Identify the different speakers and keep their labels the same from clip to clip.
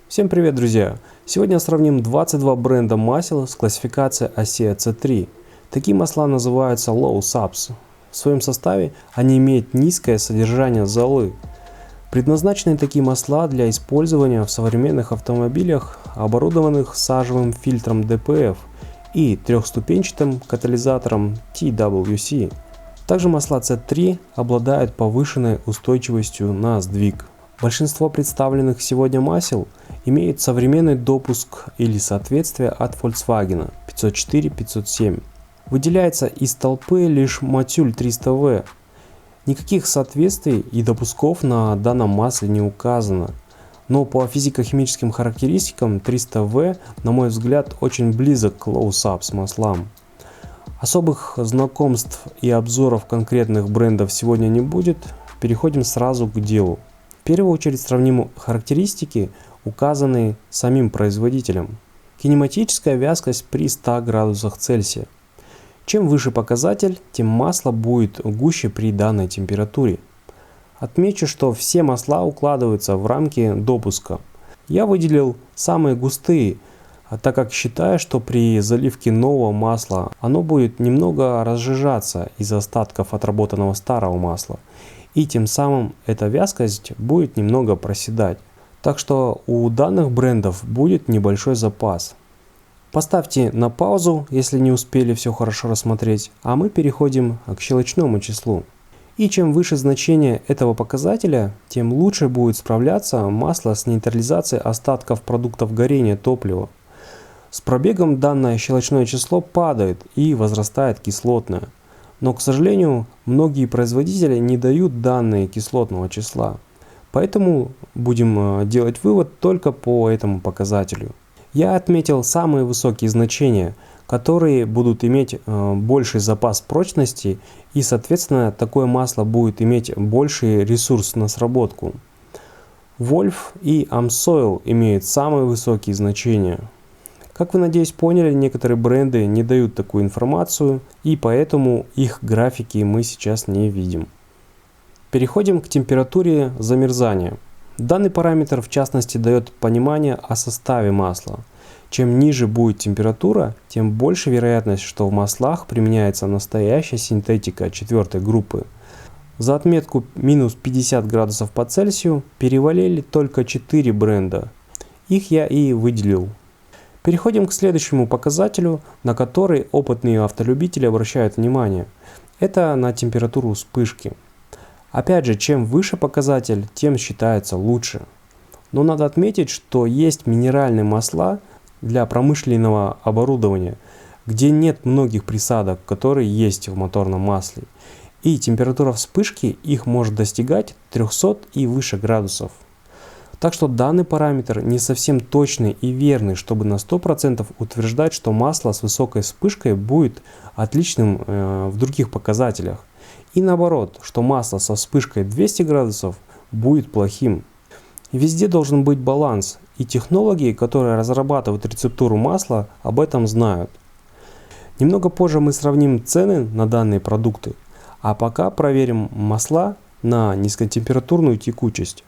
Speaker 1: Всем привет, друзья! Сегодня сравним 22 бренда масел с классификацией ASEA C3. Такие масла называются Low Subs. В своем составе они имеют низкое содержание золы. Предназначены такие масла для использования в современных автомобилях, оборудованных сажевым фильтром DPF и трехступенчатым катализатором TWC. Также масла C3 обладают повышенной устойчивостью на сдвиг. Большинство представленных сегодня масел имеют современный допуск или соответствие от Volkswagen 504-507. Выделяется из толпы лишь Motul 300V. Никаких соответствий и допусков на данном масле не указано. Но по физико-химическим характеристикам 300V, на мой взгляд, очень близок к Low Subs маслам. Особых знакомств и обзоров конкретных брендов сегодня не будет. Переходим сразу к делу. В первую очередь сравним характеристики, указанные самим производителем. Кинематическая вязкость при 100 градусах Цельсия. Чем выше показатель, тем масло будет гуще при данной температуре. Отмечу, что все масла укладываются в рамки допуска. Я выделил самые густые, так как считаю, что при заливке нового масла оно будет немного разжижаться из остатков отработанного старого масла. И тем самым эта вязкость будет немного проседать. Так что у данных брендов будет небольшой запас. Поставьте на паузу, если не успели все хорошо рассмотреть, а мы переходим к щелочному числу. И чем выше значение этого показателя, тем лучше будет справляться масло с нейтрализацией остатков продуктов горения топлива. С пробегом данное щелочное число падает и возрастает кислотное. Но, к сожалению, многие производители не дают данные кислотного числа. Поэтому будем делать вывод только по этому показателю. Я отметил самые высокие значения, которые будут иметь больший запас прочности, и соответственно такое масло будет иметь больший ресурс на сработку. Wolf и Amsoil имеют самые высокие значения. Как вы, надеюсь, поняли, некоторые бренды не дают такую информацию, и поэтому их графики мы сейчас не видим. Переходим к температуре замерзания. Данный параметр в частности дает понимание о составе масла. Чем ниже будет температура, тем больше вероятность, что в маслах применяется настоящая синтетика 4 группы. За отметку минус 50 градусов по Цельсию перевалили только 4 бренда. Их я и выделил. Переходим к следующему показателю, на который опытные автолюбители обращают внимание. Это на температуру вспышки. Опять же, чем выше показатель, тем считается лучше. Но надо отметить, что есть минеральные масла для промышленного оборудования, где нет многих присадок, которые есть в моторном масле. И температура вспышки их может достигать 300 и выше градусов. Так что данный параметр не совсем точный и верный, чтобы на 100% утверждать, что масло с высокой вспышкой будет отличным в других показателях. И наоборот, что масло со вспышкой 200 градусов будет плохим. Везде должен быть баланс, и технологии, которые разрабатывают рецептуру масла, об этом знают. Немного позже мы сравним цены на данные продукты, а пока проверим масла на низкотемпературную текучесть.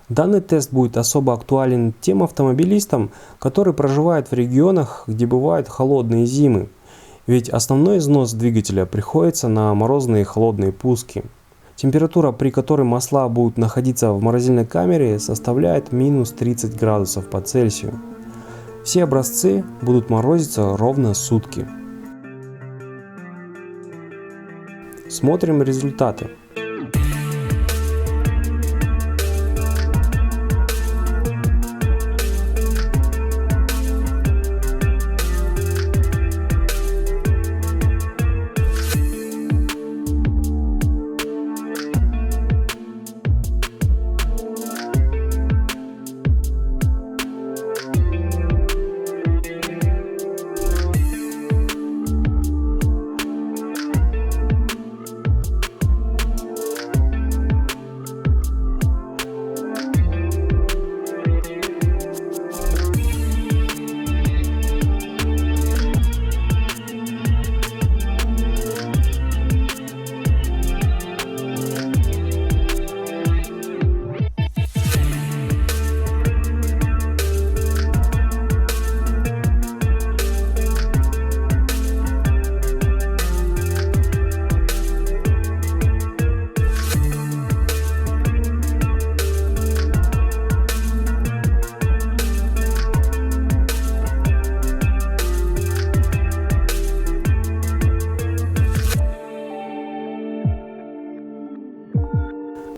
Speaker 1: Данный тест будет особо актуален тем автомобилистам, которые проживают в регионах, где бывают холодные зимы. Ведь основной износ двигателя приходится на морозные холодные пуски. Температура, при которой масла будут находиться в морозильной камере, составляет минус 30 градусов по Цельсию. Все образцы будут морозиться ровно сутки. Смотрим результаты.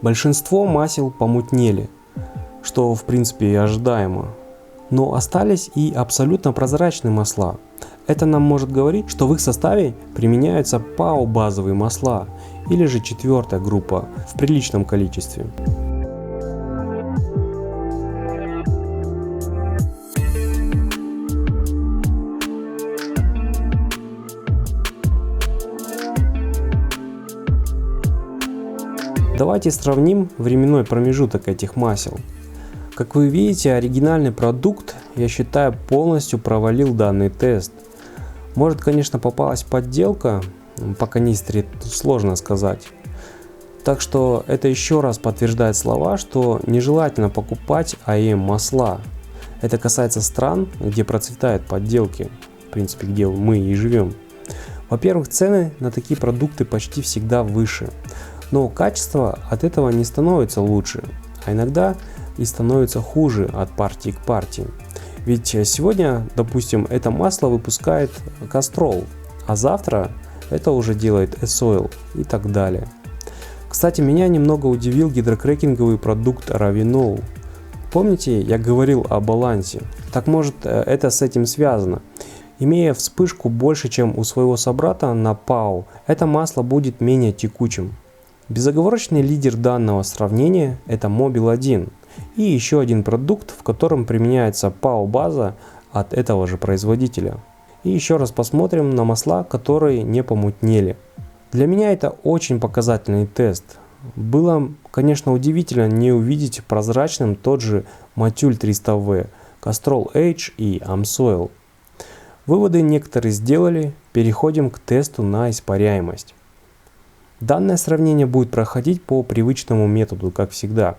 Speaker 1: Большинство масел помутнели, что в принципе и ожидаемо. Но остались и абсолютно прозрачные масла. Это нам может говорить, что в их составе применяются ПАО-базовые масла или же четвертая группа в приличном количестве. Давайте сравним временной промежуток этих масел. Как вы видите, оригинальный продукт, я считаю, полностью провалил данный тест. Может, конечно, попалась подделка, по канистре сложно сказать. Так что это еще раз подтверждает слова, что нежелательно покупать АМ масла. Это касается стран, где процветают подделки, в принципе, где мы и живем. Во-первых, цены на такие продукты почти всегда выше. Но качество от этого не становится лучше, а иногда и становится хуже от партии к партии. Ведь сегодня, допустим, это масло выпускает Castrol, а завтра это уже делает S-Oil и так далее. Кстати, меня немного удивил гидрокрекинговый продукт Ravinol. Помните, я говорил о балансе? Так может, это с этим связано? Имея вспышку больше, чем у своего собрата на ПАО, это масло будет менее текучим. Безоговорочный лидер данного сравнения – это Mobil 1 и еще один продукт, в котором применяется ПАО-база от этого же производителя. И еще раз посмотрим на масла, которые не помутнели. Для меня это очень показательный тест. Было, конечно, удивительно не увидеть прозрачным тот же Motul 300V, Castrol H и Amsoil. Выводы некоторые сделали, переходим к тесту на испаряемость. Данное сравнение будет проходить по привычному методу, как всегда.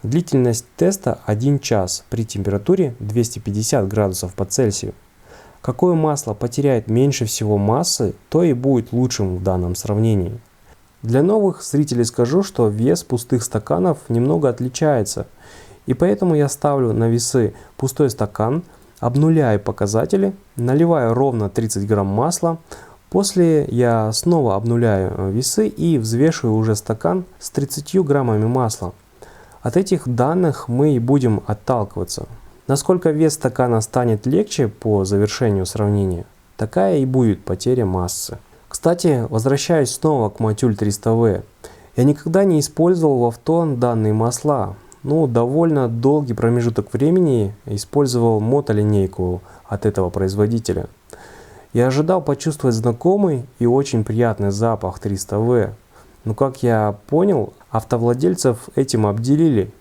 Speaker 1: Длительность теста 1 час при температуре 250 градусов по Цельсию. Какое масло потеряет меньше всего массы, то и будет лучшим в данном сравнении. Для новых зрителей скажу, что вес пустых стаканов немного отличается, и поэтому я ставлю на весы пустой стакан, обнуляю показатели, наливаю ровно 30 грамм масла. После я снова обнуляю весы и взвешиваю уже стакан с 30 граммами масла. От этих данных мы и будем отталкиваться. Насколько вес стакана станет легче по завершению сравнения, такая и будет потеря массы. Кстати, возвращаюсь снова к Motul 300V. Я никогда не использовал в авто данные масла. Довольно долгий промежуток времени использовал мотолинейку от этого производителя. Я ожидал почувствовать знакомый и очень приятный запах 300V, но как я понял, автовладельцев этим обделили,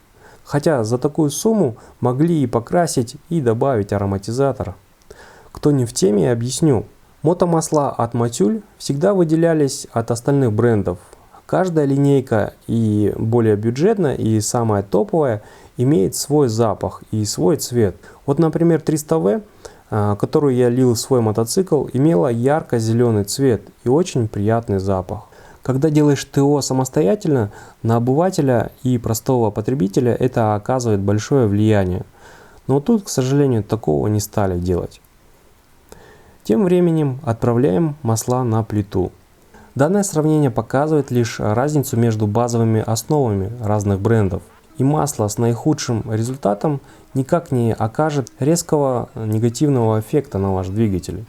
Speaker 1: хотя за такую сумму могли и покрасить, и добавить ароматизатор. Кто не в теме, объясню. Мотомасла от Motul всегда выделялись от остальных брендов. Каждая линейка, и более бюджетная, и самая топовая, имеет свой запах и свой цвет. Вот, например, 300V, которую я лил в свой мотоцикл, имела ярко-зеленый цвет и очень приятный запах. Когда делаешь ТО самостоятельно, на обывателя и простого потребителя это оказывает большое влияние. Но тут, к сожалению, такого не стали делать. Тем временем отправляем масла на плиту. Данное сравнение показывает лишь разницу между базовыми основами разных брендов. И масло с наихудшим результатом никак не окажет резкого негативного эффекта на ваш двигатель.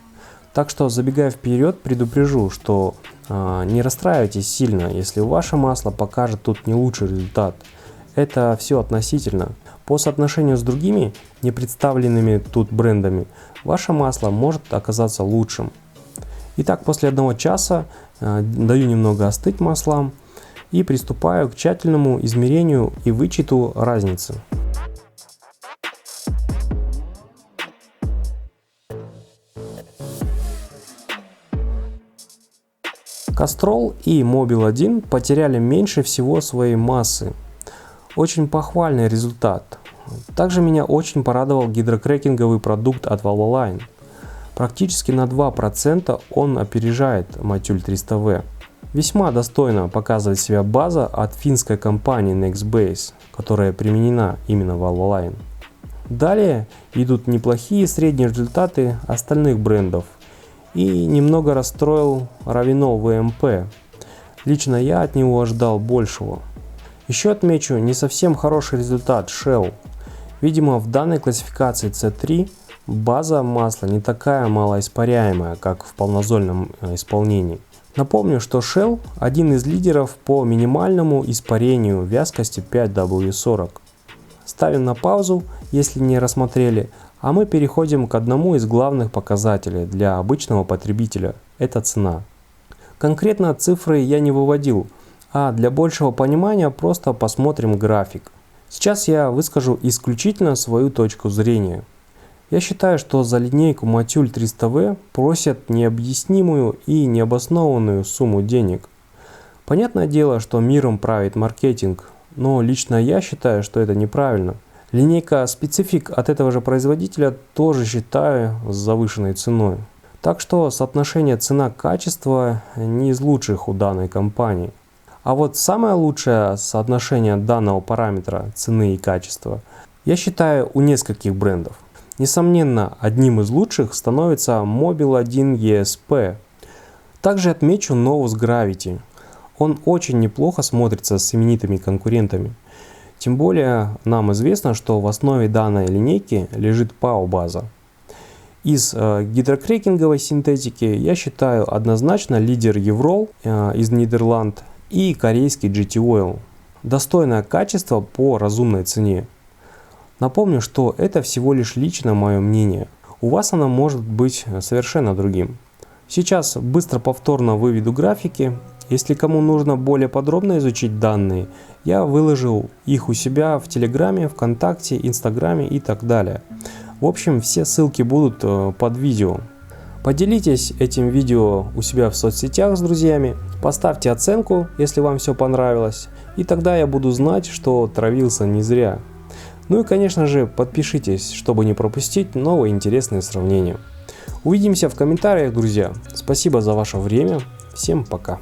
Speaker 1: Так что, забегая вперед, предупрежу, что не расстраивайтесь сильно, если ваше масло покажет тут не лучший результат. Это все относительно. По соотношению с другими не представленными тут брендами, ваше масло может оказаться лучшим. Итак, после 1 часа даю немного остыть маслам и приступаю к тщательному измерению и вычету разницы. Castrol и Mobil 1 потеряли меньше всего своей массы. Очень похвальный результат. Также меня очень порадовал гидрокрекинговый продукт от Valvoline. Практически на 2% он опережает Motul 300V. Весьма достойно показывает себя база от финской компании Nextbase, которая применена именно в Valvoline. Далее идут неплохие средние результаты остальных брендов. И немного расстроил Ravinol VMP. Лично я от него ожидал большего. Еще отмечу не совсем хороший результат Shell. Видимо, в данной классификации C3 база масла не такая малоиспаряемая, как в полнозольном исполнении. Напомню, что Shell один из лидеров по минимальному испарению вязкости 5W40. Ставим на паузу, если не рассмотрели, а мы переходим к одному из главных показателей для обычного потребителя – это цена. Конкретно цифры я не выводил, а для большего понимания просто посмотрим график. Сейчас я выскажу исключительно свою точку зрения. Я считаю, что за линейку Motul 300V просят необъяснимую и необоснованную сумму денег. Понятное дело, что миром правит маркетинг, но лично я считаю, что это неправильно. Линейка Specific от этого же производителя тоже считаю с завышенной ценой. Так что соотношение цена-качество не из лучших у данной компании. А вот самое лучшее соотношение данного параметра цены и качества я считаю у нескольких брендов. Несомненно, одним из лучших становится Mobil 1 ESP. Также отмечу Novus Gravity. Он очень неплохо смотрится с именитыми конкурентами. Тем более нам известно, что в основе данной линейки лежит PAO база. Из гидрокрекинговой синтетики я считаю однозначно лидер Еврол из Нидерланд и корейский GT Oil. Достойное качество по разумной цене. Напомню, что это всего лишь лично мое мнение. У вас оно может быть совершенно другим. Сейчас быстро повторно выведу графики. Если кому нужно более подробно изучить данные, я выложил их у себя в Телеграме, ВКонтакте, Инстаграме и так далее. В общем, все ссылки будут под видео. Поделитесь этим видео у себя в соцсетях с друзьями, поставьте оценку, если вам все понравилось, и тогда я буду знать, что травился не зря. Ну и конечно же подпишитесь, чтобы не пропустить новые интересные сравнения. Увидимся в комментариях, друзья. Спасибо за ваше время. Всем пока.